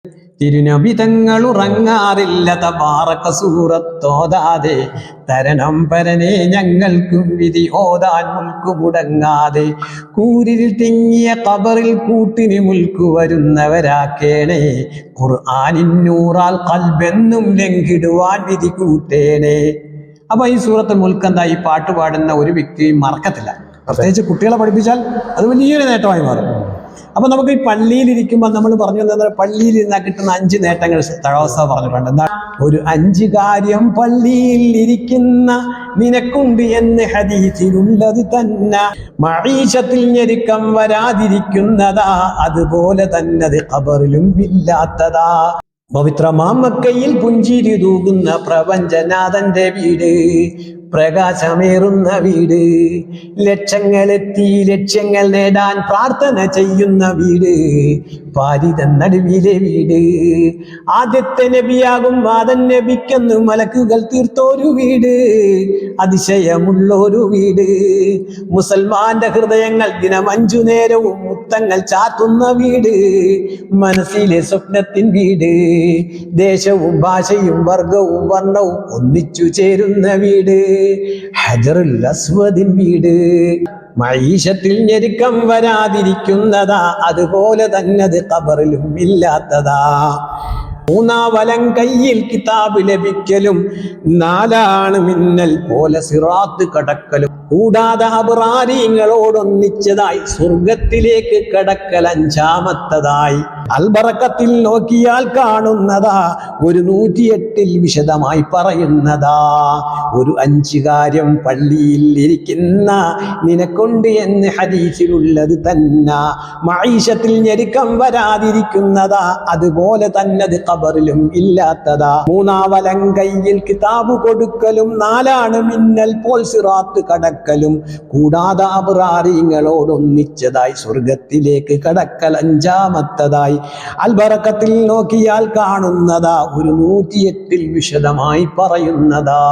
തിരുനബി തങ്ങൾ ഉറങ്ങാറില്ല തബാറക സൂറത്തോതാതെ. തരണം പരനെ ഞങ്ങൾക്കും വിധി ഓതാൻ മുൽക്കു മുടങ്ങാതെ. കൂരിൽ തിങ്ങിയ ഖബറിൽ കൂട്ടിന് മുൽക്കു വരുന്നവരാക്കേണേ. ഖുർആനിന്നൂറാൽ ഖൽബെന്നും ലംഘിടുവാൻ വിധി കൂട്ടേണേ. അപ്പൊ ഈ സൂറത്തുൽ മുൽക്ക് എന്താ, ഈ പാട്ട് പാടുന്ന ഒരു വ്യക്തിയും മറക്കത്തില്ല. പ്രത്യേകിച്ച് കുട്ടികളെ പഠിപ്പിച്ചാൽ അത് വലിയൊരു നേട്ടമായി മാറും. അപ്പൊ നമുക്ക് ഈ പള്ളിയിലിരിക്കുമ്പോൾ നമ്മൾ പറഞ്ഞു തന്നെ, പള്ളിയിൽ ഇരുന്നാൽ കിട്ടുന്ന 5 നേട്ടങ്ങൾ തഴവസ പറഞ്ഞിട്ടുണ്ട്. എന്താ? ഒരു 5 കാര്യം പള്ളിയിൽ ഇരിക്കുന്ന നിനക്കുണ്ട് എന്ന് ഹദീസിലുള്ളത് തന്നെ. മഈശത്തിൽ ഞെരുക്കം വരാതിരിക്കുന്നതാ, അതുപോലെ തന്നെ ഖബറിലും ഇല്ലാത്തതാ. പവിത്രമാം മക്കയിൽ പുഞ്ചിരി തൂകുന്ന പ്രപഞ്ചനാഥന്റെ വീട്, പ്രകാശമേറുന്ന വീട്. ലക്ഷങ്ങളെത്തി ലക്ഷ്യങ്ങൾ നേടാൻ പ്രാർത്ഥന ചെയ്യുന്ന വീട്, പാരിത നടുവിലെ വീട്. ആദ്യത്തെ നബിയാകും ആദം നബിക്കെന്ന് മലക്കുകൾ തീർത്തോരു വീട്, അതിശയമുള്ളൊരു വീട്. മുസൽമാന്റെ ഹൃദയങ്ങൾ ദിനം 5 നേരവും മുത്തങ്ങൾ ചാത്തുന്ന വീട്, മനസ്സിലെ സ്വപ്നത്തിൻ വീട്. ദേശവും ഭാഷയും വർഗവും വർണ്ണവും ഒന്നിച്ചു ചേരുന്ന വീട്, ഹജറുൽ അസ്വദിൻ വീട്. മഈശത്തിൽ ഞെരുക്കം വരാതിരിക്കുന്നതാ, അതുപോലെ തന്നെ ഖബറിലും ഇല്ലാത്തതാ. 3 വലം കയ്യിൽ കിതാബ് ലഭിക്കലും, 4 മിന്നൽ പോലെ സിറാത്ത് കടക്കലും. കൂടാതെ അബ്റാരിങ്ങളോടൊന്നിച്ചതായി സ്വർഗത്തിലേക്ക് കടക്കൽ 5-മത്തതായി. അൽബറക്കത്തിൽ നോക്കിയാൽ കാണുന്നതാ, ഒരു 108 വിശദമായി പറയുന്നതാ. ഒരു 5 കാര്യം പള്ളിയിൽ ഇരിക്കുന്ന നിനക്കുണ്ട് എന്ന് ഹദീസിലുള്ളത് തന്നെ. മഈശത്തിൽ ഞെരുക്കം വരാതിരിക്കുന്നതാ, അതുപോലെ തന്നെ ഖബറിലും ഇല്ലാത്തതാ. 3 വലം കയ്യിൽ കിതാബ് കൊടുക്കലും, 4 മിന്നൽ പോൽ സിറാത്ത് കടക്കലും. കൂടാതെ അബ്റാരിങ്ങളോടൊന്നിച്ചതായി സ്വർഗത്തിലേക്ക് കടക്കൽ 5-മത്തതായി. അൽബറക്കത്തിൽ നോക്കിയാൽ കാണുന്നതാ, ഒരു 108 വിശദമായി പറയുന്നതാ.